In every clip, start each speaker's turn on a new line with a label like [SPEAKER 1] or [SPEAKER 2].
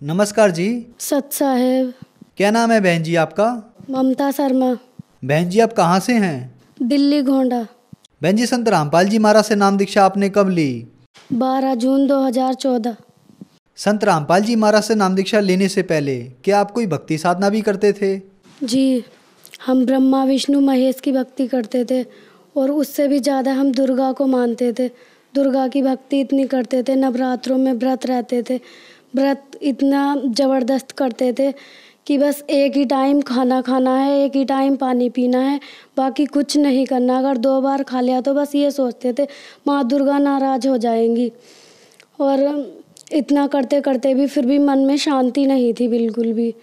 [SPEAKER 1] नमस्कार जी।
[SPEAKER 2] सत साहेब।
[SPEAKER 1] क्या नाम है बहन जी आपका?
[SPEAKER 2] ममता शर्मा।
[SPEAKER 1] बहन जी आप कहाँ से हैं?
[SPEAKER 2] दिल्ली गोंडा।
[SPEAKER 1] बहन जी संत रामपाल जी महाराज से नाम दीक्षा आपने कब ली?
[SPEAKER 2] 12 जून 2014।
[SPEAKER 1] संत रामपाल जी महाराज से नाम दीक्षा लेने से पहले क्या आप कोई भक्ति साधना भी करते थे?
[SPEAKER 2] जी, हम ब्रह्मा विष्णु महेश की भक्ति करते थे और उससे भी ज़्यादा हम दुर्गा को मानते थे। दुर्गा की भक्ति इतनी करते थे, नवरात्रों में व्रत रहते थे। व्रत इतना ज़बरदस्त करते थे कि बस एक ही टाइम खाना खाना है, एक ही टाइम पानी पीना है, बाकी कुछ नहीं करना। अगर 2 बार खा लिया तो बस ये सोचते थे माँ दुर्गा नाराज़ हो जाएंगी। और इतना करते करते भी फिर भी मन में शांति नहीं थी बिल्कुल भी।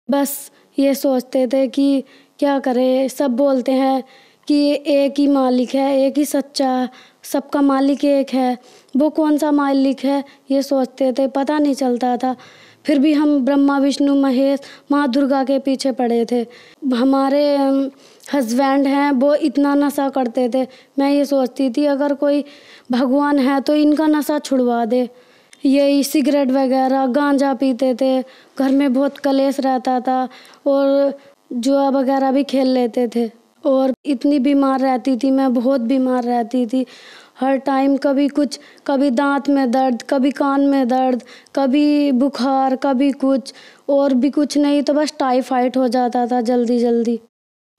[SPEAKER 2] बस ये सोचते थे कि क्या करें, सब बोलते हैं कि एक ही मालिक है, एक ही सच्चा, सबका मालिक एक है, वो कौन सा मालिक है ये सोचते थे, पता नहीं चलता था। फिर भी हम ब्रह्मा विष्णु महेश माँ दुर्गा के पीछे पड़े थे। हमारे हस्बैंड हैं वो इतना नशा करते थे, मैं ये सोचती थी अगर कोई भगवान है तो इनका नशा छुड़वा दे। यही सिगरेट वगैरह गांजा पीते थे, घर में बहुत कलेश रहता था और जुआ वगैरह भी खेल लेते थे। और इतनी बीमार रहती थी मैं, बहुत बीमार रहती थी हर टाइम। कभी कुछ, कभी दांत में दर्द, कभी कान में दर्द, कभी बुखार, कभी कुछ और भी कुछ नहीं तो बस टाइफाइड हो जाता था जल्दी जल्दी।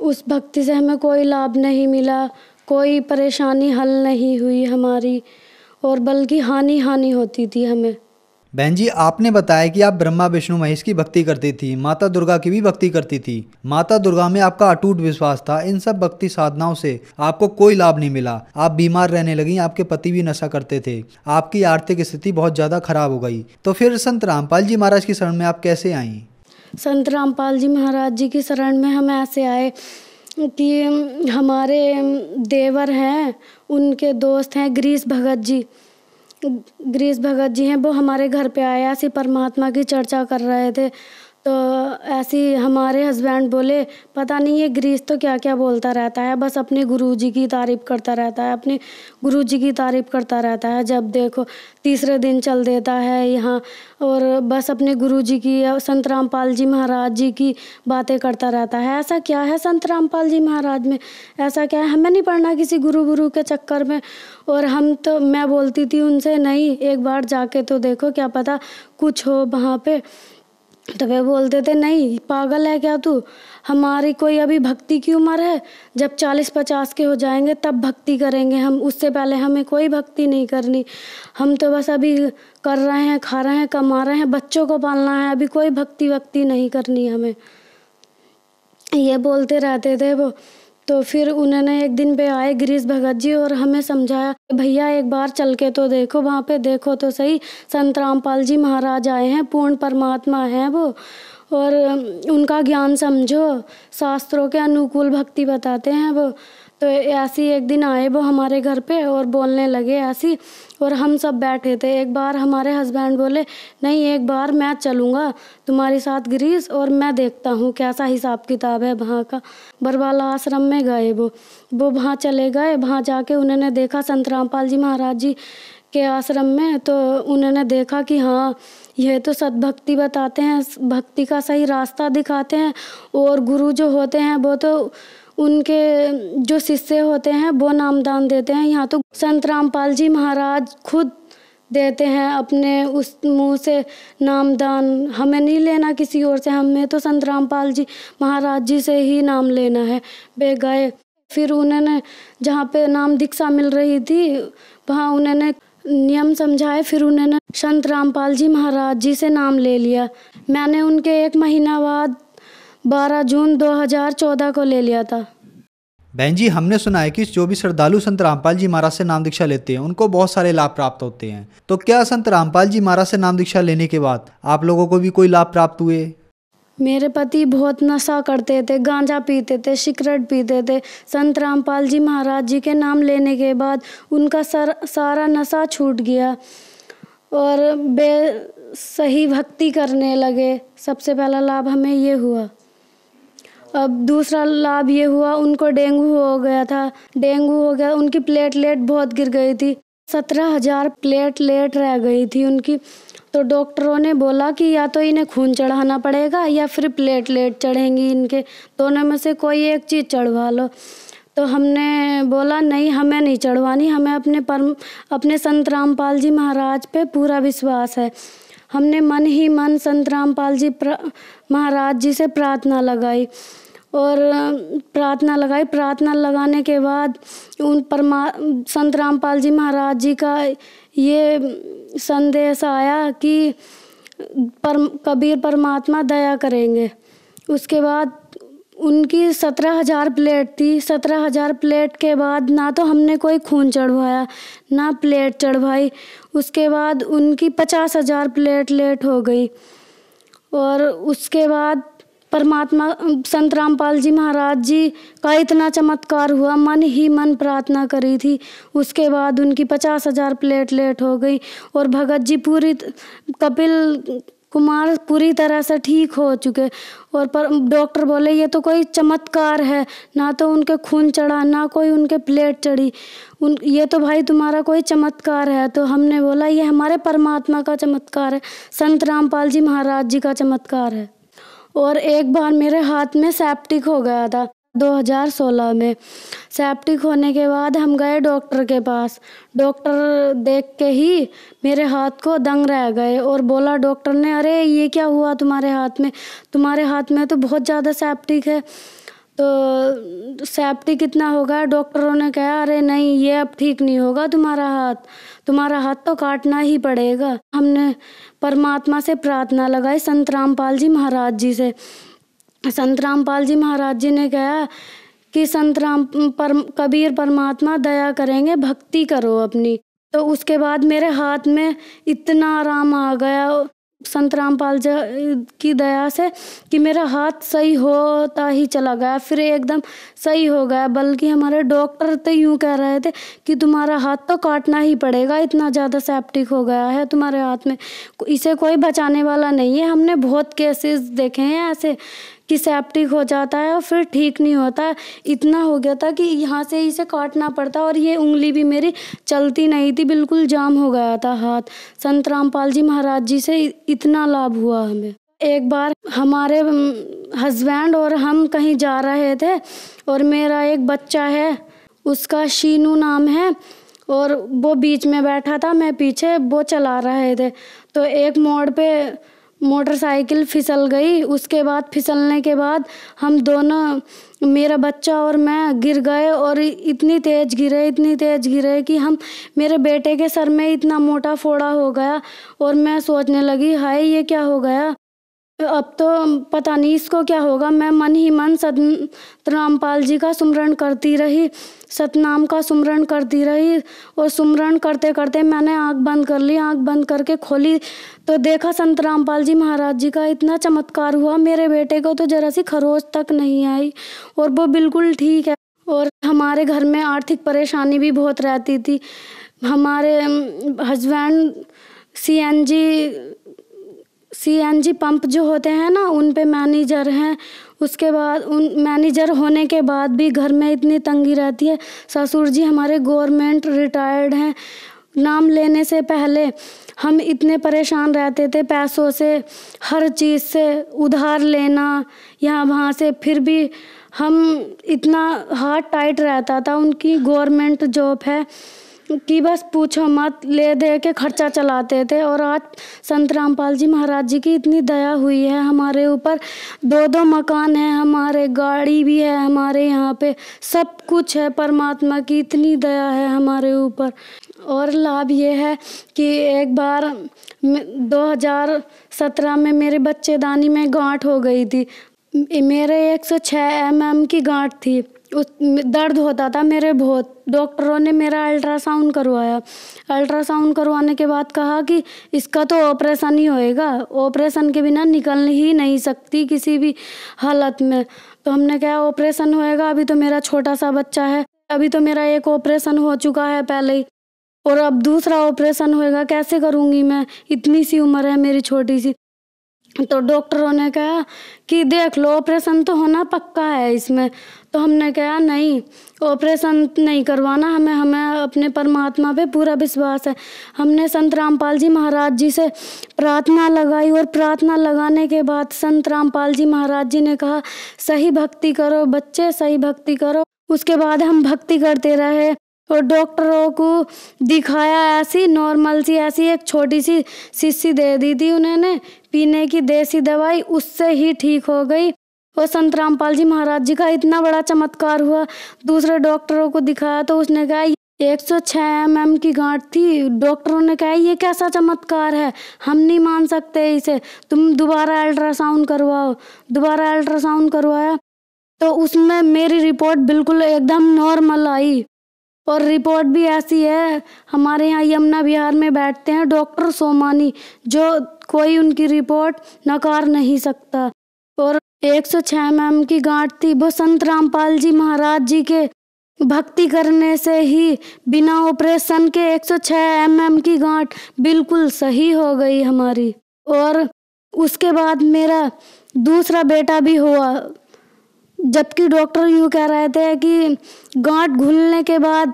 [SPEAKER 2] उस भक्ति से हमें कोई लाभ नहीं मिला, कोई परेशानी हल नहीं हुई हमारी और बल्कि हानि हानि होती थी हमें।
[SPEAKER 1] बहन जी आपने बताया कि आप ब्रह्मा विष्णु महेश की भक्ति करती थी, माता दुर्गा की भी भक्ति करती थी। माता दुर्गा में आपका अटूट विश्वास था। इन सब भक्ति साधनाओं से आपको कोई लाभ नहीं मिला। आप बीमार रहने लगी, आपके पति भी नशा करते थे, आपकी आर्थिक स्थिति बहुत ज़्यादा खराब हो गई। तो फिर संत रामपाल जी महाराज की शरण में आप कैसे आईं?
[SPEAKER 2] संत रामपाल जी महाराज जी की शरण में हम ऐसे आए कि हमारे देवर हैं, उनके दोस्त हैं गिरीश भगत जी। गिरीश भगत जी हैं, वो हमारे घर पे आए, ऐसी परमात्मा की चर्चा कर रहे थे। तो ऐसी हमारे हस्बैंड बोले पता नहीं ये गिरीश तो क्या क्या बोलता रहता है, बस अपने गुरुजी की तारीफ़ करता रहता है, अपने गुरुजी की तारीफ़ करता रहता है। जब देखो तीसरे दिन चल देता है यहाँ और बस अपने गुरुजी की, संत रामपाल जी महाराज जी की बातें करता रहता है। ऐसा क्या है संत रामपाल जी महाराज में, ऐसा क्या है, हमें नहीं पढ़ना किसी गुरु के चक्कर में। और हम तो, मैं बोलती थी उनसे नहीं एक बार जाके तो देखो, क्या पता कुछ हो वहाँ पे। तो वे बोलते थे नहीं पागल है क्या तू, हमारी कोई अभी भक्ति की उम्र है, जब 40-50 के हो जाएंगे तब भक्ति करेंगे हम, उससे पहले हमें कोई भक्ति नहीं करनी। हम तो बस अभी कर रहे हैं, खा रहे हैं, कमा रहे हैं, बच्चों को पालना है, अभी कोई भक्ति नहीं करनी हमें, ये बोलते रहते थे वो। तो फिर उन्होंने एक दिन पे आए गिरीश भगत जी और हमें समझाया भैया एक बार चल के तो देखो, वहाँ पे देखो तो सही, संत रामपाल जी महाराज आए हैं, पूर्ण परमात्मा हैं वो, और उनका ज्ञान समझो, शास्त्रों के अनुकूल भक्ति बताते हैं वो। तो ऐसी एक दिन आए वो हमारे घर पे और बोलने लगे ऐसी, और हम सब बैठे थे। एक बार हमारे हस्बैंड बोले नहीं एक बार मैं चलूँगा तुम्हारे साथ गिरीश, और मैं देखता हूँ कैसा हिसाब किताब है वहाँ का। बरवाला आश्रम में गए वो वहाँ चले गए। वहाँ जाके उन्होंने देखा संत रामपाल जी महाराज जी के आश्रम में, तो उन्होंने देखा कि हाँ यह तो सद्भक्ति बताते हैं, भक्ति का सही रास्ता दिखाते हैं। और गुरु जो होते हैं वो तो उनके जो शिष्य होते हैं वो नामदान देते हैं। यहाँ तो संत रामपाल जी महाराज खुद देते हैं अपने उस मुंह से नामदान, हमें नहीं लेना किसी और से, हमें तो संत रामपाल जी महाराज जी से ही नाम लेना है। वे गए, फिर उन्होंने जहाँ पे नाम दीक्षा मिल रही थी वहाँ उन्होंने नियम समझाए, फिर उन्होंने संत रामपाल जी महाराज जी से नाम ले लिया। मैंने उनके 1 महीना बाद 12 जून 2014 को ले लिया था।
[SPEAKER 1] बहन जी हमने सुना है कि जो भी श्रद्धालु संत रामपाल जी महाराज से नाम दीक्षा लेते हैं उनको बहुत सारे लाभ प्राप्त होते हैं। तो क्या संत रामपाल जी महाराज से नाम दीक्षा लेने के बाद आप लोगों को भी कोई लाभ प्राप्त हुए?
[SPEAKER 2] मेरे पति बहुत नशा करते थे, गांजा पीते थे, सिगरेट पीते थे। संत रामपाल जी महाराज जी के नाम लेने के बाद उनका सारा नशा छूट गया और वे सही भक्ति करने लगे। सबसे पहला लाभ हमें ये हुआ। अब दूसरा लाभ ये हुआ, उनको डेंगू हो गया था, डेंगू हो गया, उनकी प्लेटलेट बहुत गिर गई थी। 17,000 प्लेटलेट रह गई थी उनकी। तो डॉक्टरों ने बोला कि या तो इन्हें खून चढ़ाना पड़ेगा या फिर प्लेटलेट चढ़ेंगी इनके, दोनों में से कोई एक चीज़ चढ़वा लो। तो हमने बोला नहीं, हमें नहीं चढ़वानी, हमें अपने संत रामपाल जी महाराज पे पूरा विश्वास है। हमने मन ही मन संत रामपाल जी महाराज जी से प्रार्थना लगाई और प्रार्थना लगाने के बाद संत रामपाल जी महाराज जी का ये संदेश आया कि कबीर परमात्मा दया करेंगे। उसके बाद उनकी 17,000 प्लेट थी। 17,000 प्लेट के बाद ना तो हमने कोई खून चढ़वाया ना प्लेट चढ़वाई। उसके बाद उनकी 50,000 प्लेटलेट हो गई। और उसके बाद परमात्मा संत रामपाल जी महाराज जी का इतना चमत्कार हुआ, मन ही मन प्रार्थना करी थी। उसके बाद उनकी 50,000 प्लेटलेट हो गई और भगत जी कपिल कुमार पूरी तरह से ठीक हो चुके। और डॉक्टर बोले ये तो कोई चमत्कार है, ना तो उनके खून चढ़ा ना कोई उनके प्लेट चढ़ी, ये तो भाई तुम्हारा कोई चमत्कार है। तो हमने बोला ये हमारे परमात्मा का चमत्कार है, संत रामपाल जी महाराज जी का चमत्कार है। और एक बार मेरे हाथ में सेप्टिक हो गया था 2016 में। सेप्टिक होने के बाद हम गए डॉक्टर के पास। डॉक्टर देख के ही मेरे हाथ को दंग रह गए और बोला डॉक्टर ने, अरे ये क्या हुआ तुम्हारे हाथ में तो बहुत ज़्यादा सेप्टिक है। तो सेप्टिक कितना होगा? डॉक्टरों ने कहा अरे नहीं, ये अब ठीक नहीं होगा, तुम्हारा हाथ तो काटना ही पड़ेगा। हमने परमात्मा से प्रार्थना लगाई संत रामपाल जी महाराज जी से। संत रामपाल जी महाराज जी ने कहा कि कबीर परमात्मा दया करेंगे, भक्ति करो अपनी। तो उसके बाद मेरे हाथ में इतना आराम आ गया संत रामपाल जी की दया से कि मेरा हाथ सही होता ही चला गया, फिर एकदम सही हो गया। बल्कि हमारे डॉक्टर तो यूँ कह रहे थे कि तुम्हारा हाथ तो काटना ही पड़ेगा, इतना ज़्यादा सेप्टिक हो गया है तुम्हारे हाथ में, इसे कोई बचाने वाला नहीं है। हमने बहुत केसेस देखे हैं ऐसे कि सेप्टिक हो जाता है और फिर ठीक नहीं होता। इतना हो गया था कि यहाँ से इसे काटना पड़ता और ये उंगली भी मेरी चलती नहीं थी, बिल्कुल जाम हो गया था हाथ। संत रामपाल जी महाराज जी से इतना लाभ हुआ हमें। एक बार हमारे हस्बैंड और हम कहीं जा रहे थे और मेरा एक बच्चा है, उसका शीनू नाम है, और वो बीच में बैठा था, मैं पीछे, वो चला रहे थे। तो एक मोड़ पे मोटरसाइकिल फिसल गई। उसके बाद फिसलने के बाद हम दोनों, मेरा बच्चा और मैं, गिर गए और इतनी तेज़ गिरे कि मेरे बेटे के सर में इतना मोटा फोड़ा हो गया। और मैं सोचने लगी हाय ये क्या हो गया, अब तो पता नहीं इसको क्या होगा। मैं मन ही मन संत रामपाल जी का सुमरण करती रही, सतनाम का सुमरण करती रही। और सुमरण करते करते मैंने आँख बंद कर ली। आँख बंद करके खोली तो देखा संत रामपाल जी महाराज जी का इतना चमत्कार हुआ, मेरे बेटे को तो जरा सी खरोच तक नहीं आई और वो बिल्कुल ठीक है। और हमारे घर में आर्थिक परेशानी भी बहुत रहती थी। हमारे हस्बैंड सीएनजी पंप जो होते हैं ना, उन पे मैनेजर हैं। उसके बाद मैनेजर होने के बाद भी घर में इतनी तंगी रहती है। ससुर जी हमारे गवर्नमेंट रिटायर्ड हैं। नाम लेने से पहले हम इतने परेशान रहते थे पैसों से, हर चीज़ से उधार लेना यहाँ वहाँ से, फिर भी हम इतना हाथ टाइट रहता था। उनकी गवर्नमेंट जॉब है कि बस पूछो मत, ले दे के खर्चा चलाते थे। और आज संत रामपाल जी महाराज जी की इतनी दया हुई है हमारे ऊपर, 2 मकान हैं हमारे, गाड़ी भी है हमारे, यहाँ पे सब कुछ है। परमात्मा की इतनी दया है हमारे ऊपर। और लाभ ये है कि एक बार 2017 में मेरे बच्चेदानी में गांठ हो गई थी। मेरे 106 mm की गांठ थी। दर्द होता था मेरे बहुत। डॉक्टरों ने मेरा अल्ट्रासाउंड करवाया। अल्ट्रासाउंड करवाने के बाद कहा कि इसका तो ऑपरेशन ही होएगा, ऑपरेशन के बिना निकल ही नहीं सकती किसी भी हालत में। तो हमने कहा ऑपरेशन होएगा, अभी तो मेरा छोटा सा बच्चा है, अभी तो मेरा एक ऑपरेशन हो चुका है पहले ही, और अब दूसरा ऑपरेशन होएगा, कैसे करूँगी मैं, इतनी सी उम्र है मेरी छोटी सी। तो डॉक्टरों ने कहा कि देख लो, ऑपरेशन तो होना पक्का है इसमें। तो हमने कहा नहीं, ऑपरेशन नहीं करवाना, हमें अपने परमात्मा पे पूरा विश्वास है। हमने संत रामपाल जी महाराज जी से प्रार्थना लगाई और प्रार्थना लगाने के बाद संत रामपाल जी महाराज जी ने कहा सही भक्ति करो बच्चे, सही भक्ति करो। उसके बाद हम भक्ति करते रहे और डॉक्टरों को दिखाया, ऐसी नॉर्मल सी ऐसी एक छोटी सी शीशी दे दी थी उन्होंने पीने की देसी दवाई, उससे ही ठीक हो गई। और संत रामपाल जी महाराज जी का इतना बड़ा चमत्कार हुआ। दूसरे डॉक्टरों को दिखाया तो उसने कहा 106 mm की गांठ थी। डॉक्टरों ने कहा ये कैसा चमत्कार है, हम नहीं मान सकते इसे, तुम दोबारा अल्ट्रासाउंड करवाओ। दोबारा अल्ट्रासाउंड करवाया तो उसमें मेरी रिपोर्ट बिल्कुल एकदम नॉर्मल आई। और रिपोर्ट भी ऐसी है, हमारे यहाँ यमुना विहार में बैठते हैं डॉक्टर सोमानी, जो कोई उनकी रिपोर्ट नकार नहीं सकता। और 106 mm की गांठ थी, वो संत रामपाल जी महाराज जी के भक्ति करने से ही बिना ऑपरेशन के 106 mm की गांठ बिल्कुल सही हो गई हमारी। और उसके बाद मेरा दूसरा बेटा भी हुआ, जबकि डॉक्टर यूँ कह रहे थे कि गांठ घुलने के बाद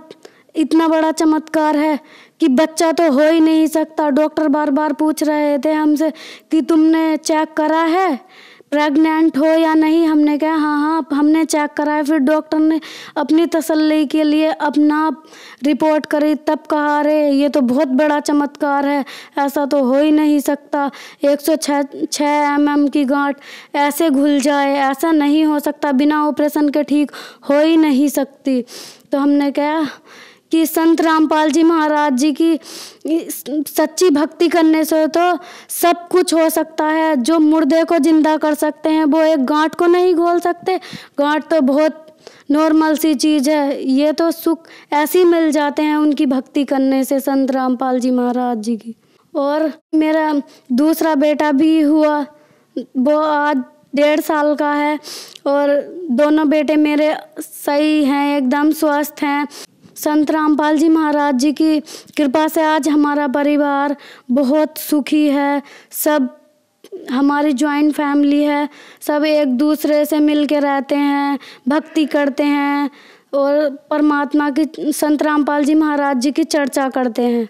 [SPEAKER 2] इतना बड़ा चमत्कार है कि बच्चा तो हो ही नहीं सकता। डॉक्टर बार बार पूछ रहे थे हमसे कि तुमने चेक करा है प्रेग्नेंट हो या नहीं। हमने कहा हाँ हमने चेक करा है। फिर डॉक्टर ने अपनी तसल्ली के लिए अपना रिपोर्ट करी, तब कहा अरे ये तो बहुत बड़ा चमत्कार है, ऐसा तो हो ही नहीं सकता, 106 mm की गांठ ऐसे घुल जाए, ऐसा नहीं हो सकता, बिना ऑपरेशन के ठीक हो ही नहीं सकती। तो हमने कहा कि संत रामपाल जी महाराज जी की सच्ची भक्ति करने से तो सब कुछ हो सकता है। जो मुर्दे को जिंदा कर सकते हैं वो एक गांठ को नहीं घोल सकते। गांठ तो बहुत नॉर्मल सी चीज़ है, ये तो सुख ऐसे ही मिल जाते हैं उनकी भक्ति करने से, संत रामपाल जी महाराज जी की। और मेरा दूसरा बेटा भी हुआ, वो आज 1.5 साल का है और दोनों बेटे मेरे सही हैं, एकदम स्वस्थ हैं। संत रामपाल जी महाराज जी की कृपा से आज हमारा परिवार बहुत सुखी है। सब हमारी जॉइंट फैमिली है, सब एक दूसरे से मिल के रहते हैं, भक्ति करते हैं और परमात्मा की, संत रामपाल जी महाराज जी की चर्चा करते हैं।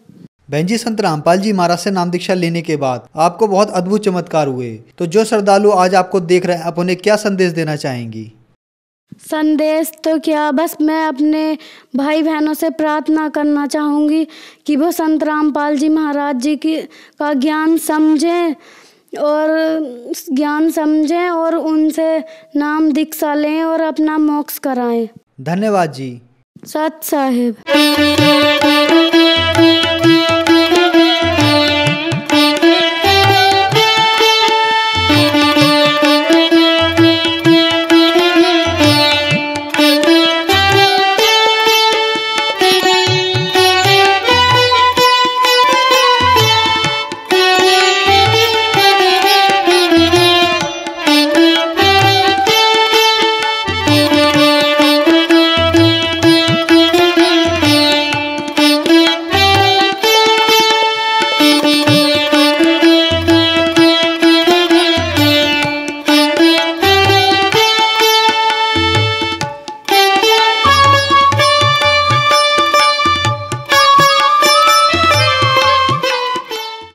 [SPEAKER 1] बहन जी, संत रामपाल जी महाराज से नाम दीक्षा लेने के बाद आपको बहुत अद्भुत चमत्कार हुए, तो जो श्रद्धालु आज आपको देख रहे हैं आप उन्हें क्या संदेश देना चाहेंगी?
[SPEAKER 2] संदेश तो क्या, बस मैं अपने भाई बहनों से प्रार्थना करना चाहूँगी कि वो संत रामपाल जी महाराज जी का ज्ञान समझें और उनसे नाम दीक्षा लें और अपना मोक्ष कराएं।
[SPEAKER 1] धन्यवाद जी।
[SPEAKER 2] सत साहिब।